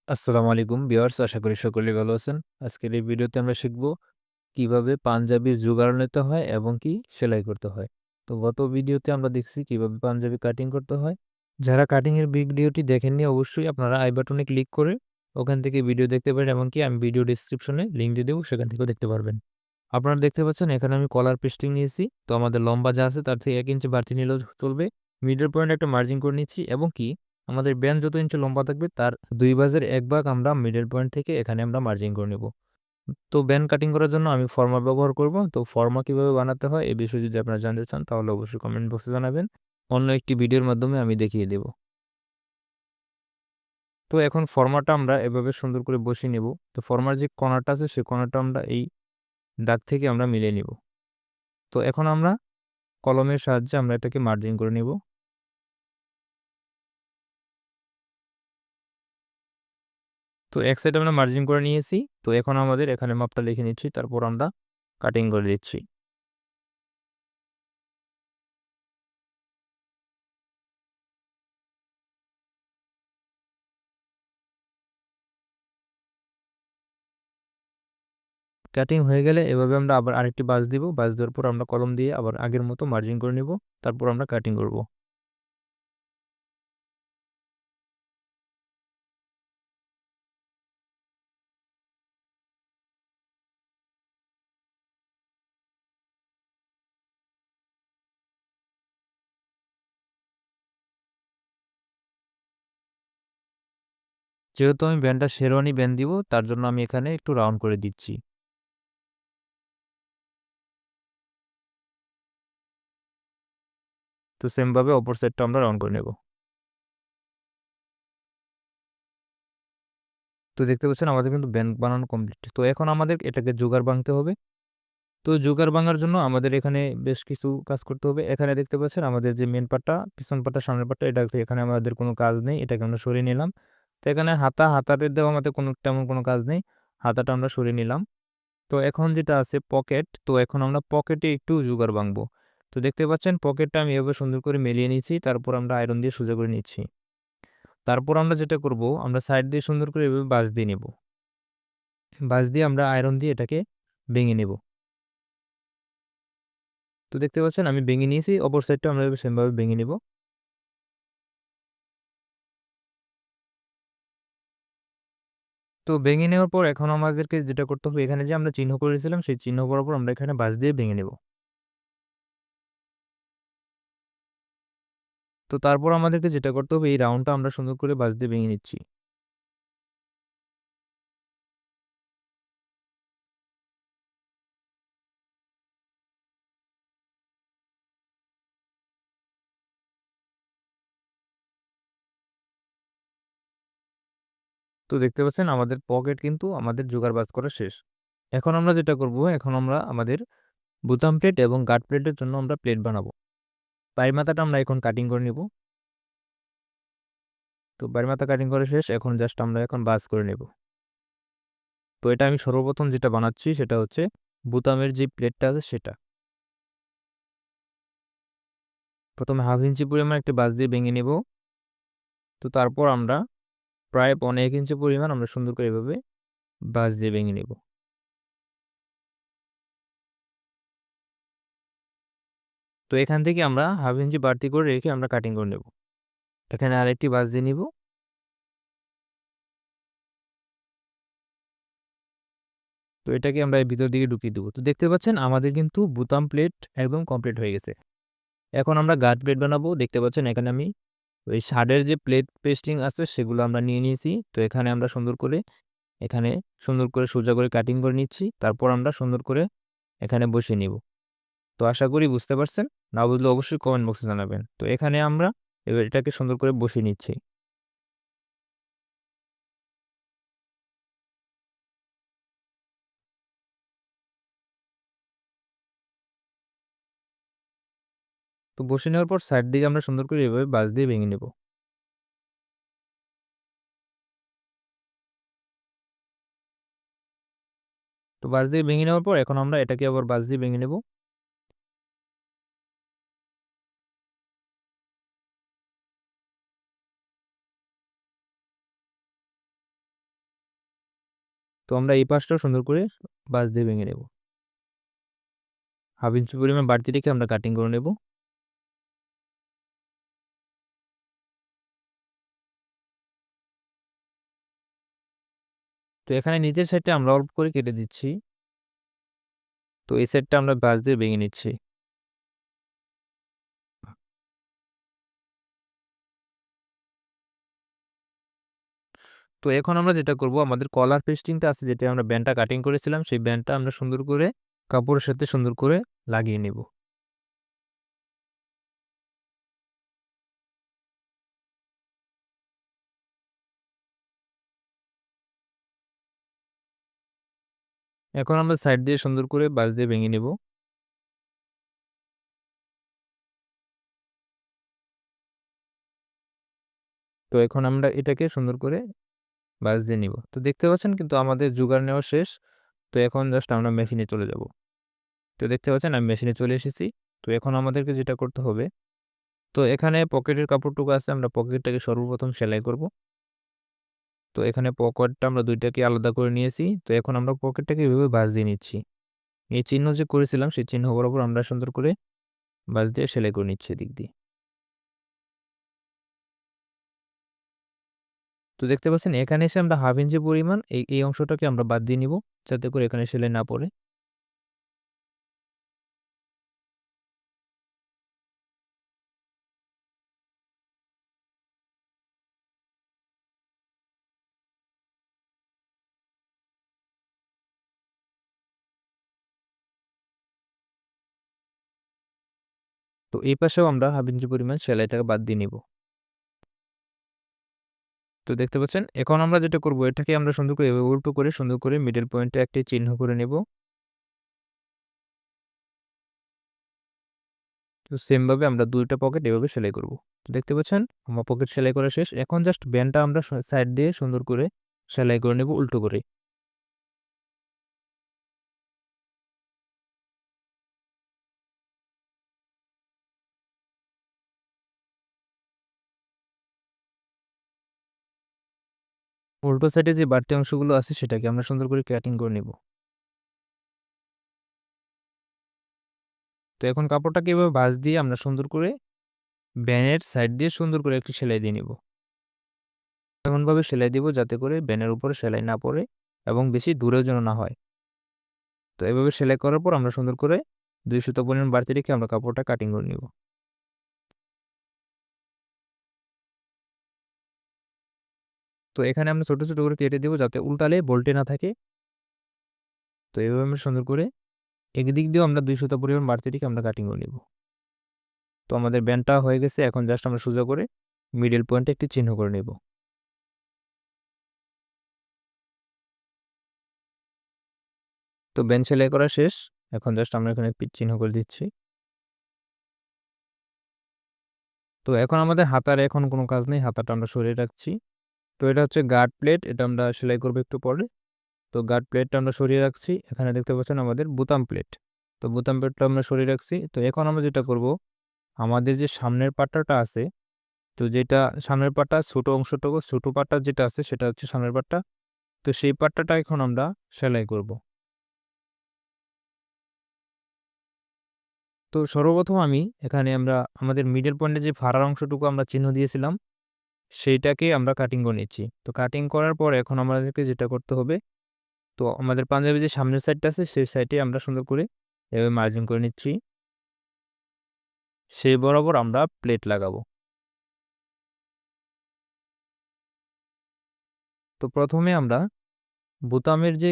আসসালামু আলাইকুম ভিউয়ার্স, আশা করি সকলেই ভালো আছেন। আজকের এই ভিডিওতে আমরা শিখব কিভাবে পাঞ্জাবির জোগাড় নিতে হয় এবং কি সেলাই করতে হয়। তো গত ভিডিওতে আমরা দেখছি কিভাবে পাঞ্জাবি কাটিং করতে হয়। যারা কাটিং এর ভিডিওটি দেখেননি অবশ্যই আপনারা আই বাটনে ক্লিক করে ওখান থেকে ভিডিও দেখতে পারেন, এমনকি আমি ভিডিও ডেসক্রিপশনে লিংক দিয়ে দেবো, সেখান থেকেও দেখতে পারবেন। আপনারা দেখতে পাচ্ছেন এখানে আমি কলার পেস্টিং নিয়েছি। তো আমাদের লম্বা যা আছে তার থেকে ১ ইঞ্চি বাড়তি নিলেও চলবে। মিডল পয়েন্ট একটা মার্জিন করে নিচ্ছি এবং কি আমাদের ব্যান্ড যত ইঞ্চি লম্বা থাকবে তার ২ ভাজের ১ ভাগ আমরা মিডল পয়েন্ট থেকে এখানে আমরা মার্জিন করে নেব। তো ব্যান্ড কাটিং করার জন্য আমি ফর্মা ব্যবহার করব। তো ফর্মা কিভাবে বানাতে হয় এ বিষয়ে যদি আপনারা জানতে চান তাহলে অবশ্যই কমেন্ট বক্সে জানাবেন। অন্য একটি ভিডিওর মাধ্যমে আমি দেখিয়ে দেব। তো এখন ফর্মাটা আমরা এভাবে সুন্দর করে বসিয়ে নেব। তো ফর্মার যে কর্নারটা আছে সেই কর্নারটা আমরা এই দাগ থেকে আমরা মিলিয়ে নিব। তো এখন আমরা কলমের সাহায্যে আমরা এটাকে মার্জিন করে নিব। তো এক সাইড আমরা মার্জিন করে নিয়েছি। তো এখন আমাদের এখানে মাপটা লিখে নিচ্ছি। তারপর আমরা কাটিং করে দিচ্ছি। কাটিং হয়ে গেলে এভাবে আমরা আবার আরেকটি ভাঁজ দিব। ভাঁজ দেওয়ার পর আমরা কলম দিয়ে আবার আগের মতো মার্জিন করে নিব। তারপর আমরা কাটিং করব। যেহেতু আমি ব্যান্ডটা শেরওয়ানি ব্যান্ড দিব, তার জন্য আমি এখানে একটু রাউন্ড করে দিচ্ছি। তো সেম ভাবে অপর সাইডটা আমরা রাউন্ড করে নেব। তো দেখতে পাচ্ছেন আমাদের কিন্তু ব্যান্ড বানানো কমপ্লিট। তো এখন আমাদের এটাকে জোগাড় বাঁধতে হবে। তো জোগাড় ভাঙার জন্য আমাদের এখানে বেশ কিছু কাজ করতে হবে। এখানে দেখতে পাচ্ছেন আমাদের যে মেইন পার্টটা, পিছন পার্টটা, সামনের পার্টটা, এখানে আমাদের কোনো কাজ নেই। এটাকে আমরা সরিয়ে নিলাম। তো এখানে হাতাতে দেওয়া আমাদের তেমন কোনো কাজ নেই। হাতাটা আমরা সরিয়ে নিলাম। তো এখন যেটা আছে পকেট, তো এখন আমরা পকেটে একটু জোগাড় বাঁধবো। তো দেখতে পাচ্ছেন পকেটটা আমি এভাবে সুন্দর করে মেলিয়ে নিচ্ছি। তারপর আমরা আয়রন দিয়ে সোজা করে নিচ্ছি। তারপর আমরা যেটা করব, আমরা সাইড দিয়ে সুন্দর করে এভাবে বাঁশ দিয়ে নেব। বাঁশ দিয়ে আমরা আয়রন দিয়ে এটাকে ভেঙে নেব। তো দেখতে পাচ্ছেন আমি ভেঙে নিয়েছি। অপর সাইডটাও আমরা সেমভাবে ভেঙে নিব। তো ভেঙে নেওয়ার পর এখন আমাদেরকে যেটা করতে হবে, এখানে যে আমরা চিহ্ন করেছিলাম সেই চিহ্ন বরাবর আমরা এখানে বাঁশ দিয়ে ভেঙে নেব। তো তারপর আমাদেরকে যেটা করতে হবে, এই রাউন্ডটা আমরা সুন্দর করে বাঁশ দিয়ে ভেঙে নিচ্ছি। তো দেখতে পাচ্ছেন আমাদের পকেট কিন্তু আমাদের জোগাড় বাজ করা শেষ। এখন আমরা যেটা করব, এখন আমরা আমাদের বোতাম প্লেট এবং গার্ড প্লেটের জন্য আমরা প্লেট বানাবো। পায়ের মাথাটা আমরা এখন কাটিং করে নিব। তো পায়ের মাথা কাটিং করা শেষ। এখন জাস্ট আমরা এখন বাজ করে নেব। তো এটা আমি সর্বপ্রথম যেটা বানাচ্ছি সেটা হচ্ছে বোতামের যে প্লেটটা আছে সেটা। ১ম এ 1/2 ইঞ্চি পরিমাণ একটি বাঁশ দিয়ে ভেঙে নেব। তো তারপর আমরা প্রায় ১.৫ ইঞ্চি পরিমাণ আমরা সুন্দর করে এভাবে বাঁশ দিয়ে ভেঙে নেব। তো এখান থেকে আমরা 1/2 ইঞ্চি বাড়তি করে রেখে আমরা কাটিং করে নেব। এখানে আরেকটি বাঁশ দিয়ে নিব। তো এটাকে আমরা এর ভিতর দিকে ঢুকিয়ে দেব। তো দেখতে পাচ্ছেন আমাদের কিন্তু বোতাম প্লেট একদম কমপ্লিট হয়ে গেছে। এখন আমরা গার্ড প্লেট বানাবো। দেখতে পাচ্ছেন এখানে আমি ওই শার্টের যে প্লেট পেস্টিং আছে সেগুলো আমরা নিয়ে নিয়েছি। তো এখানে আমরা এখানে সুন্দর করে সোজা করে কাটিং করে নিচ্ছি। তারপর আমরা সুন্দর করে এখানে বসিয়ে নিব। তো আশা করি বুঝতে পারছেন। না বুঝলে অবশ্যই কমেন্ট বক্সে জানাবেন। তো এখানে আমরা এবার এটাকে সুন্দর করে বসিয়ে নিচ্ছি। তো বসিয়ে নেওয়ার পর সাইড দিকে আমরা সুন্দর করে এভাবে বাঁশ দিয়ে ভেঙে নেব। তো বাঁশ দিয়ে ভেঙে নেওয়ার পর এখন আমরা এটাকে আবার বাঁশ দিয়ে ভেঙে নেব। তো আমরা এই পাশটাও সুন্দর করে বাঁশ দিয়ে ভেঙে নেব। 1/2 ইঞ্চি পরিমাণ বাড়তি রেখে আমরা কাটিং করে নেব। তো এখানে নিচের সাইডটা আমরা অল্প করে কেটে দিচ্ছি। তো এই সাইডটা আমরা বাঁশ দিয়ে ভেঙে নিচ্ছি। তো এখন আমরা যেটা করব, আমাদের কলার পেস্টিংটা আছে যেটা আমরা ব্যান্ডটা কাটিং করেছিলাম, সেই ব্যান্ডটা আমরা সুন্দর করে কাপড়ের সাথে সুন্দর করে লাগিয়ে নেব। এখন আমরা সাইড দিয়ে সুন্দর করে বাঁশ দিয়ে ভেঙে নেব। তো এখন আমরা এটাকে সুন্দর করে বাঁশ দিয়ে নিব। তো দেখতে পাচ্ছেন কিন্তু আমাদের জোগাড় নেওয়া শেষ। তো এখন জাস্ট আমরা মেশিনে চলে যাব। তো দেখতে পাচ্ছেন আমি মেশিনে চলে এসেছি। তো এখন আমাদেরকে যেটা করতে হবে, তো এখানে পকেটের কাপড়টুকু আছে, আমরা পকেটটাকে সর্বপ্রথম সেলাই করব। তো এখানে পকেটটা আমরা ২ টাকে আলাদা করে নিয়েছি। তো এখন আমরা পকেটটাকে এভাবে ভাঁজ দিয়ে নিচ্ছি। এই চিহ্ন যে করেছিলাম সেই চিহ্ন বরাবর আমরা সুন্দর করে ভাঁজ দিয়ে সেলাই করে নিচ্ছি এদিক দিয়ে। তো দেখতে পাচ্ছেন এখানে এসে আমরা 1/2 ইঞ্চি পরিমাণ এই অংশটাকে আমরা বাদ দিয়ে নিব, যাতে করে এখানে সেলাই না পড়ে। তো এই পাশেও আমরা 1/2 ইঞ্চি পরিমাণ সেলাইটাকে বাদ দিয়ে নিব। তো দেখতে পাচ্ছেন এখন আমরা যেটা করব, এটাকে আমরা সুন্দর করে এভাবে উল্টো করে সুন্দর করে মিডল পয়েন্টে একটি চিহ্ন করে নেব। তো সেম ভাবে আমরা ২ টা পকেট এভাবে সেলাই করব। তো দেখতে পাচ্ছেন আমার পকেট সেলাই করা শেষ। এখন জাস্ট ব্যান্ডটা আমরা সাইড দিয়ে সুন্দর করে সেলাই করে নেব উল্টো করে। উল্টো সাইডে যে বাড়তি অংশগুলো আছে সেটাকে আমরা সুন্দর করে কাটিং করে নেব। তো এখন কাপড়টাকে এভাবে ভাঁজ দিয়ে আমরা সুন্দর করে ব্যানের সাইড দিয়ে সুন্দর করে একটি সেলাই দিয়ে নিব। এমনভাবে সেলাই দিব যাতে করে ব্যানের উপরে সেলাই না পড়ে এবং বেশি দূরেও যেন না হয়। তো এভাবে সেলাই করার পর আমরা সুন্দর করে ২ সুতা পরিমাণ বাড়তি রেখে আমরা কাপড়টা কাটিং করে নিব। তো এখানে আমরা ছোট, ছোট করে কেটে দিব যাতে উল্টালে বল্টে না থাকে। তো এভাবে আমরা সুন্দর করে একদিক দিয়েও আমরা ২ সুতা পরিমাণ বাড়তি রেখে আমরা কাটিং করে নিব। তো আমাদের ব্যান্ডটা হয়ে গেছে। এখন জাস্ট আমরা সোজা করে মিডল পয়েন্টে একটি চিহ্ন করে নেব। তো ব্যান্ড সেলাই করা শেষ। এখন জাস্ট আমরা এখানে চিহ্ন করে দিচ্ছি। তো এখন আমাদের হাতার এখন কোনো কাজ নেই। হাতাটা আমরা সরিয়ে রাখছি। তো এটা হচ্ছে গার্ড প্লেট। এটা আমরা সেলাই করব একটু পরে। তো গার্ড প্লেটটা আমরা সরিয়ে রাখছি। এখানে দেখতে পাচ্ছেন আমাদের বোতাম প্লেট। তো বোতাম প্লেটটা আমরা সরিয়ে রাখছি। তো এখন আমরা যেটা করব, আমাদের যে সামনের পাট্টাটা আছে, তো যেটা সামনের পাট্টা ছোট অংশটুকু, ছোট পাট্টা যেটা আছে সেটা হচ্ছে সামনের পাট্টা। তো সেই পাট্টাটা এখন আমরা সেলাই করব। তো সর্বপ্রথম আমি এখানে আমরা আমাদের মিডল পয়েন্টে যে ফাড়ার অংশটুকু আমরা চিহ্ন দিয়েছিলাম, সেইটাকে আমরা কাটিং করে নিচ্ছি। তো কাটিং করার পর এখন আমাদেরকে যেটা করতে হবে, তো আমাদের পাঞ্জাবির যে সামনের সাইডটা আছে সেই সাইডে আমরা সুন্দর করে এভাবে মার্জিন করে নিচ্ছি। সেই বরাবর আমরা প্লেট লাগাবো। তো প্রথমে আমরা বোতামের যে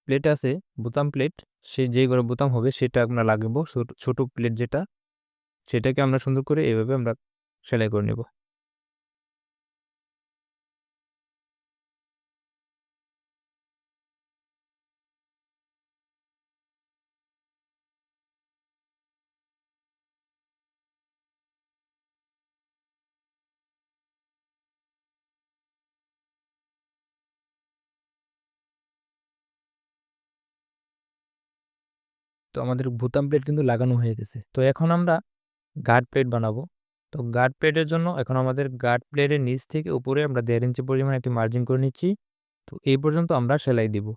প্লেট আছে, বোতাম প্লেট, সে যে করে বোতাম হবে সেটা আমরা লাগাবো। ছোট, ছোট প্লেট যেটা, সেটাকে আমরা সুন্দর করে এভাবে আমরা সেলাই করে নেব। তো আমাদের বোতাম প্লেট কিন্তু লাগানো হয়ে গেছে। তো এখন আমরা গার্ড প্লেট বানাবো। তো গার্ড প্লেটের জন্য এখন আমাদের গার্ড প্লেটের নিচ থেকে উপরে আমরা ১.৫ ইঞ্চি পরিমাণ একটি মার্জিন করে নিচ্ছি। তো এই পর্যন্ত আমরা সেলাই দিব।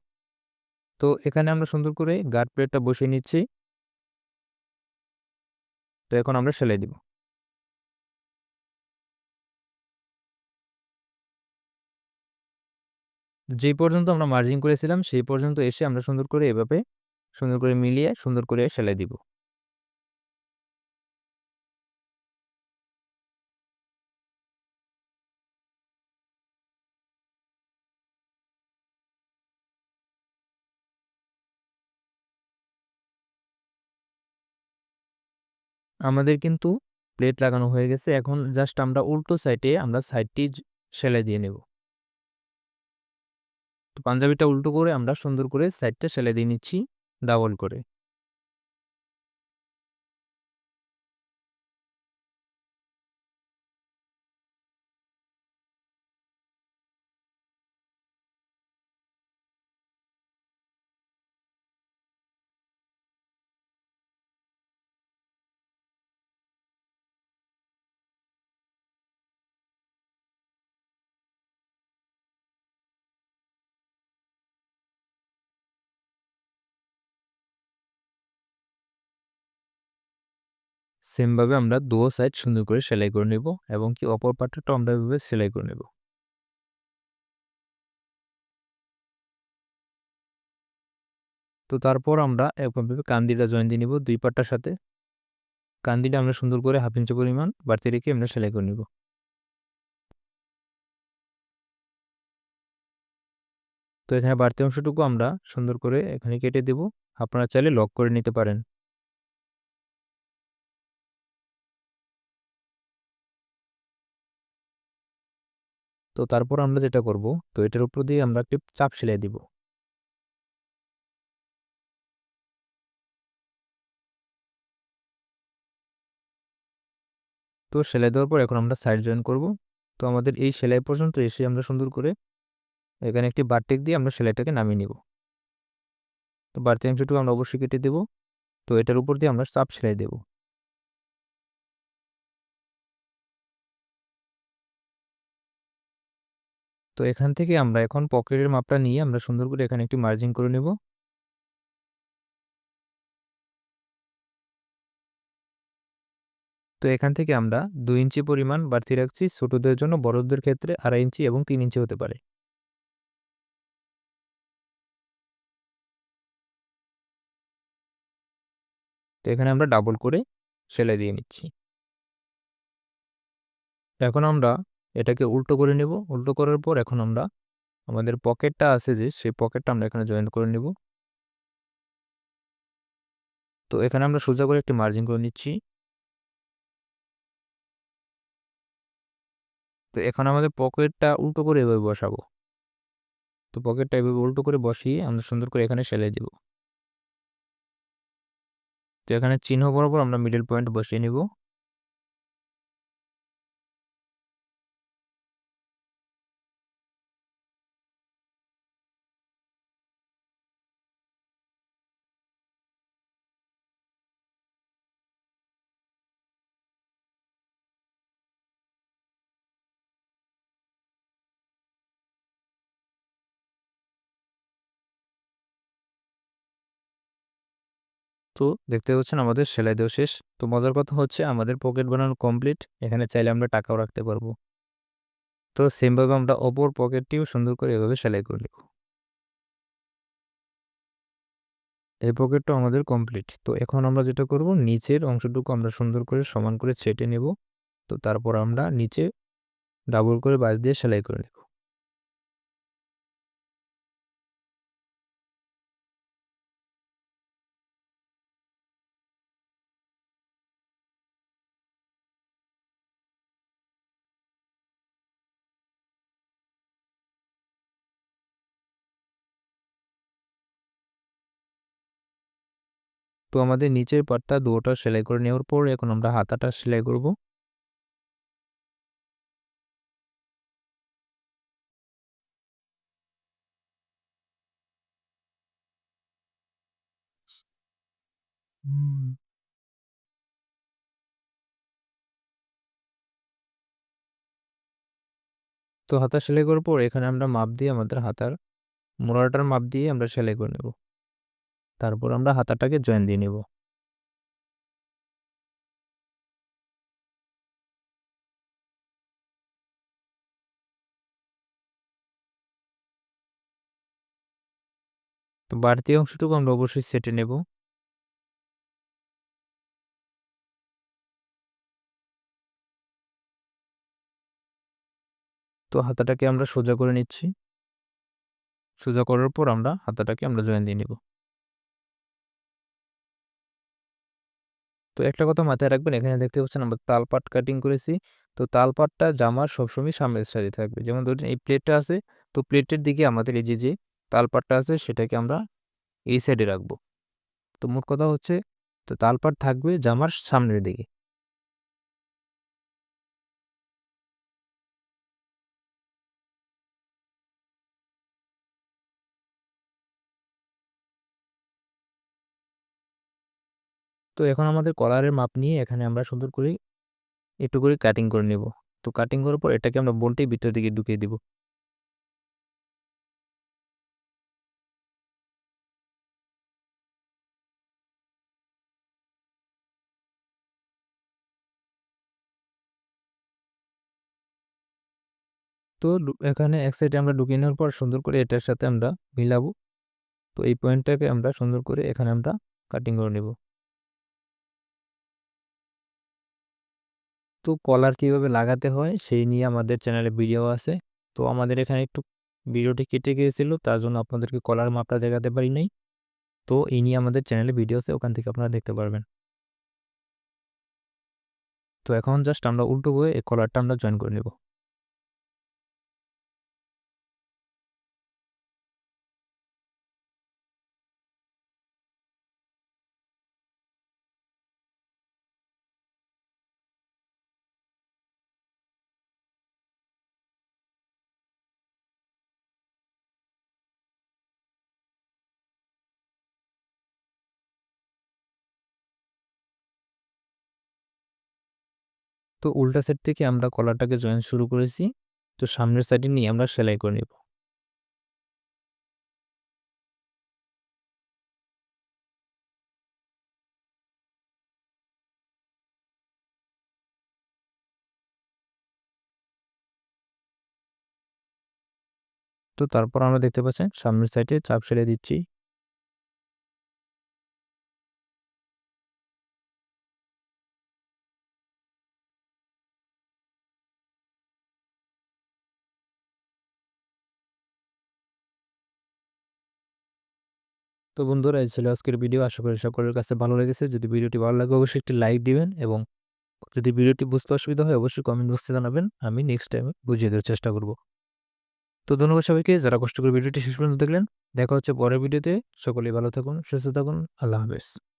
তো এখানে আমরা সুন্দর করে গার্ড প্লেটটা বসিয়ে নিচ্ছি। তো এখন আমরা সেলাই দিব। যে পর্যন্ত আমরা মার্জিং করেছিলাম সেই পর্যন্ত এসে আমরা সুন্দর করে এভাবে সুন্দর করে মিলিয়ে সুন্দর করে সেলাই দিব। আমাদের কিন্তু প্লেট লাগানো হয়ে গেছে। এখন জাস্ট আমরা উল্টো সাইডে আমরা সাইডটি সেলাই দিয়ে নেব। তো পাঞ্জাবিটা উল্টো করে আমরা সুন্দর করে সাইডটা সেলাই দিয়ে নিচ্ছি ডাবল করে। সেম ভাবে আমরা দুও সাইড সুন্দর করে সেলাই করে নেব এবং কি অপর পাটটাও আমরা এভাবে সেলাই করে নেব। তো তারপর আমরা এভাবে কান্দিটা জয়েন দিয়ে নিব ২ পাটটার সাথে। কান্দিটা আমরা সুন্দর করে ১/২ ইঞ্চি পরিমাণ বাড়তি রেখে আমরা সেলাই করে নিব। তো এখানে বাড়তি অংশটুকু আমরা সুন্দর করে এখানে কেটে দেব। আপনারা চাইলে লক করে নিতে পারেন। তো তারপর আমরা যেটা করব, তো এটার উপর দিয়ে আমরা একটি চাপ সেলাই দিব। তো সেলাই দেওয়ার পর এখন আমরা সাইড জয়েন করব। তো আমাদের এই সেলাই পর্যন্ত এসে আমরা সুন্দর করে এখানে একটি বারটেক দিয়ে আমরা সেলাইটাকে নামিয়ে নিব। তো বাড়তি অংশটুকু আমরা অবশ্যই কেটে দেব। তো এটার উপর দিয়ে আমরা চাপ সেলাই দেব। তো এখান থেকে আমরা এখন পকেটের মাপটা নিয়ে আমরা সুন্দর করে এখানে একটি মার্জিং করে নেব। তো এখান থেকে আমরা ২ ইঞ্চি পরিমাণ বাড়তি রাখছি। ছোটদের জন্য, বড়দের ক্ষেত্রে ২.৫ ইঞ্চি এবং ৩ ইঞ্চি হতে পারে। তো এখানে আমরা ডাবল করে সেলাই দিয়ে নিচ্ছি। এখন আমরা এটাকে উল্টো করে নেব। উল্টো করার পর এখন আমরা আমাদের পকেটটা আছে যে সেই পকেটটা আমরা এখানে জয়েন করে নেব। তো এখানে আমরা সোজা করে একটি মার্জিন করে নিচ্ছি। তো এখন আমাদের পকেটটা উল্টো করে এভাবে বসাবো। তো পকেটটা এভাবে উল্টো করে বসিয়ে আমরা সুন্দর করে এখানে সেলাই দেব। তো এখানে চিহ্ন বরাবর আমরা মিডল পয়েন্ট বসিয়ে নিব। তো দেখতে পাচ্ছেন আমাদের সেলাই দেওয়া শেষ। তো মজার কথা হচ্ছে আমাদের পকেট বানানো কমপ্লিট। এখানে চাইলে আমরা টাকাও রাখতে পারবো। তো সেম ভাবে আমরা অপর পকেটটিও সুন্দর করে এভাবে সেলাই করে নেব। এই পকেটটা আমাদের কমপ্লিট। তো এখন আমরা যেটা করব, নিচের অংশটুকু আমরা সুন্দর করে সমান করে ছেঁটে নেব। তো তারপর আমরা নিচে ডাবল করে বাঁশ দিয়ে সেলাই করে নেব। তো আমাদের নিচের পার্টটা দুটোটা সেলাই করে নেওয়ার পর এখন আমরা হাতাটা সেলাই করব। হুম। তো হাতা সেলাই করার পর এখানে আমরা মাপ দিয়ে আমাদের হাতার মোড়াটার মাপ দিয়ে আমরা সেলাই করে নেব। তারপর আমরা হাতাটাকে জয়েন দিয়ে নেব। তো বাড়তি অংশটুকু আমরা অবশ্যই সেটে নেব। তো হাতাটাকে আমরা সোজা করে নিচ্ছি। সোজা করার পর আমরা হাতাটাকে আমরা জয়েন দিয়ে নিব। তো একটা কথা মাথায় রাখবেন, এখানে দেখতে পাচ্ছেন আমরা তালপাট কাটিং করেছি। তো তালপাটটা জামার সবসময় সামনের সাইডে থাকবে। যেমন ধরুন এই প্লেটটা আছে, তো প্লেটের দিকে আমাদের এই যে তালপাটটা আছে সেটাকে আমরা এই সাইডে রাখবো। তো মোট কথা হচ্ছে তো তালপাট থাকবে জামার সামনের দিকে। তো এখন আমাদের কলারের মাপ নিয়ে এখানে আমরা সুন্দর করে একটু করে কাটিং করে নেব। তো কাটিং করার পর এটাকে আমরা বোল্টের ভিতর দিকে ঢুকিয়ে দিব। তো এখানে এক সাইডে আমরা ঢুকিয়ে নেওয়ার পর সুন্দর করে এটার সাথে আমরা মিলাবো। তো এই পয়েন্টটাকে আমরা সুন্দর করে এখানে আমরা কাটিং করে নেব। তো কলার কিভাবে লাগাতে হয় সেই নিয়ে আমাদের চ্যানেলে ভিডিও আছে। তো আমাদের এখানে একটু ভিডিওটি কেটে গিয়েছিল, তার জন্য আপনাদেরকে কলার মাপটা দেখাতে পারি নাই। তো এই নিয়ে আমাদের চ্যানেলে ভিডিও আছে, ওখান থেকে আপনারা দেখতে পারবেন। তো এখন জাস্ট আমরা উল্টো হয়ে এই কলারটা আমরা জয়েন করে নেব। তো উল্টা সাইড থেকে আমরা কলারটাকে জয়েন শুরু করেছি। তো সামনের সাইডে নিয়ে আমরা সেলাই করে নেব। তো তারপর আমরা দেখতে পাচ্ছেন সামনের সাইডে চাপ সেলাই দিচ্ছি। তো বন্ধুরা, এই ছিল আজকের ভিডিও। আশা করি সকলের কাছে ভালো লেগেছে। যদি ভিডিওটি ভালো লাগে অবশ্যই একটি লাইক দিবেন এবং যদি ভিডিওটি বুঝতে অসুবিধা হয় অবশ্যই কমেন্ট বক্সে জানাবেন। আমি নেক্সট টাইমে বুঝিয়ে দেওয়ার চেষ্টা করব। তো ধন্যবাদ সবাইকে যারা কষ্ট করে ভিডিওটি শেষ পর্যন্ত দেখলেন। দেখা হচ্ছে পরের ভিডিওতে। সকলেই ভালো থাকুন, সুস্থ থাকুন। আল্লাহ হাফেজ।